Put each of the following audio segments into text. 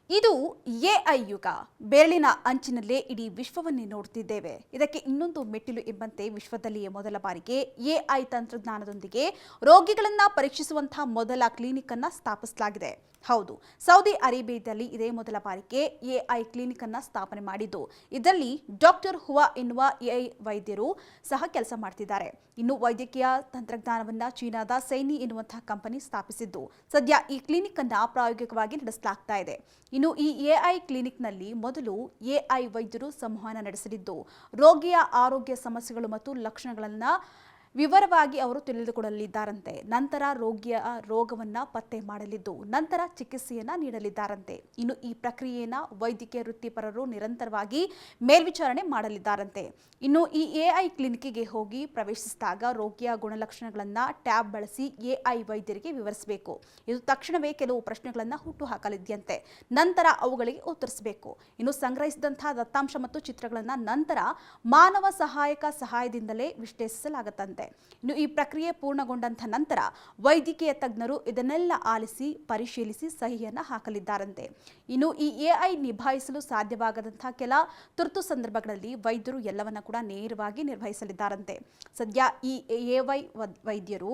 ಇದು ಎಐ ಯುಗ. ಬೆರಳಿನ ಅಂಚಿನಲ್ಲೇ ಇಡೀ ವಿಶ್ವವನ್ನೇ ನೋಡುತ್ತಿದ್ದೇವೆ. ಇದಕ್ಕೆ ಇನ್ನೊಂದು ಮೆಟ್ಟಿಲು ಎಂಬಂತೆ ವಿಶ್ವದಲ್ಲಿಯೇ ಮೊದಲ ಬಾರಿಗೆ ಎಐ ತಂತ್ರಜ್ಞಾನದೊಂದಿಗೆ ರೋಗಿಗಳನ್ನ ಪರೀಕ್ಷಿಸುವಂತಹ ಮೊದಲ ಕ್ಲಿನಿಕ್ ಅನ್ನ ಸ್ಥಾಪಿಸಲಾಗಿದೆ. ಹೌದು, ಸೌದಿ ಅರೇಬಿಯಾದಲ್ಲಿ ಇದೇ ಮೊದಲ ಬಾರಿಗೆ ಎಐ ಕ್ಲಿನಿಕ್ ಅನ್ನ ಸ್ಥಾಪನೆ ಮಾಡಿದ್ದು, ಇದರಲ್ಲಿ ಡಾಕ್ಟರ್ ಹುವಾ ಎನ್ನುವ ಎಐ ವೈದ್ಯರು ಸಹ ಕೆಲಸ ಮಾಡ್ತಿದ್ದಾರೆ. ಇನ್ನು ವೈದ್ಯಕೀಯ ತಂತ್ರಜ್ಞಾನವನ್ನ ಚೀನಾದ ಸೈನಿ ಎನ್ನುವಂತಹ ಕಂಪನಿ ಸ್ಥಾಪಿಸಿದ್ದು, ಸದ್ಯ ಈ ಕ್ಲಿನಿಕ್ ಅನ್ನ ಪ್ರಾಯೋಗಿಕವಾಗಿ ನಡೆಸಲಾಗ್ತಾ ಇದೆ. ಇನ್ನು ಈ ಎಐ ಕ್ಲಿನಿಕ್ನಲ್ಲಿ ಮೊದಲು ಎಐ ವೈದ್ಯರು ಸಂವಹನ ನಡೆಸಲಿದ್ದು, ರೋಗಿಯ ಆರೋಗ್ಯ ಸಮಸ್ಯೆಗಳು ಮತ್ತು ಲಕ್ಷಣಗಳನ್ನು ವಿವರವಾಗಿ ಅವರು ತಿಳಿದುಕೊಳ್ಳಲಿದ್ದಾರಂತೆ. ನಂತರ ರೋಗಿಯ ರೋಗವನ್ನ ಪತ್ತೆ ಮಾಡಲಿದ್ದು, ನಂತರ ಚಿಕಿತ್ಸೆಯನ್ನ ನೀಡಲಿದ್ದಾರಂತೆ. ಇನ್ನು ಈ ಪ್ರಕ್ರಿಯೆಯನ್ನ ವೈದ್ಯಕೀಯ ವೃತ್ತಿಪರರು ನಿರಂತರವಾಗಿ ಮೇಲ್ವಿಚಾರಣೆ ಮಾಡಲಿದ್ದಾರಂತೆ. ಇನ್ನು ಈ ಎಐ ಕ್ಲಿನಿಕ್ಗೆ ಹೋಗಿ ಪ್ರವೇಶಿಸಿದಾಗ ರೋಗಿಯ ಗುಣಲಕ್ಷಣಗಳನ್ನ ಟ್ಯಾಬ್ ಬಳಸಿ ಎಐ ವೈದ್ಯರಿಗೆ ವಿವರಿಸಬೇಕು. ಇದು ತಕ್ಷಣವೇ ಕೆಲವು ಪ್ರಶ್ನೆಗಳನ್ನ ಹುಟ್ಟು ಹಾಕಲಿದೆಯಂತೆ. ನಂತರ ಅವುಗಳಿಗೆ ಉತ್ತರಿಸಬೇಕು. ಇನ್ನು ಸಂಗ್ರಹಿಸಿದಂತಹ ದತ್ತಾಂಶ ಮತ್ತು ಚಿತ್ರಗಳನ್ನ ನಂತರ ಮಾನವ ಸಹಾಯದಿಂದಲೇ ವಿಶ್ಲೇಷಿಸಲಾಗುತ್ತಂತೆ. ಇನ್ನು ಈ ಪ್ರಕ್ರಿಯೆ ಪೂರ್ಣಗೊಂಡಂತ ನಂತರ ವೈದ್ಯಕೀಯ ತಜ್ಞರು ಇದನ್ನೆಲ್ಲ ಆಲಿಸಿ ಪರಿಶೀಲಿಸಿ ಸಹಿಯನ್ನ ಹಾಕಲಿದ್ದಾರಂತೆ. ಇನ್ನು ಈ ಎಐ ನಿಭಾಯಿಸಲು ಸಾಧ್ಯವಾಗದಂತಹ ಕೆಲ ತುರ್ತು ಸಂದರ್ಭಗಳಲ್ಲಿ ವೈದ್ಯರು ಎಲ್ಲವನ್ನ ಕೂಡ ನೇರವಾಗಿ ನಿರ್ವಹಿಸಲಿದ್ದಾರಂತೆ. ಸದ್ಯ ಈ ಎಐ ವೈದ್ಯರು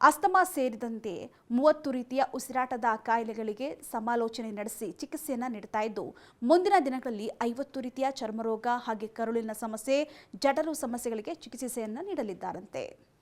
ಅಸ್ತಮಾ ಸೇರಿದಂತೆ 30 ರೀತಿಯ ಉಸಿರಾಟದ ಕಾಯಿಲೆಗಳಿಗೆ ಸಮಾಲೋಚನೆ ನಡೆಸಿ ಚಿಕಿತ್ಸೆಯನ್ನ ನೀಡುತ್ತಾ ಇದ್ದು, ಮುಂದಿನ ದಿನಗಳಲ್ಲಿ 50 ರೀತಿಯ ಚರ್ಮರೋಗ ಹಾಗೆ ಕರುಳಿನ ಸಮಸ್ಯೆ, ಜಠರು ಸಮಸ್ಯೆಗಳಿಗೆ ಚಿಕಿತ್ಸೆಯನ್ನ ನೀಡಲಿದ್ದಾರಂತೆ.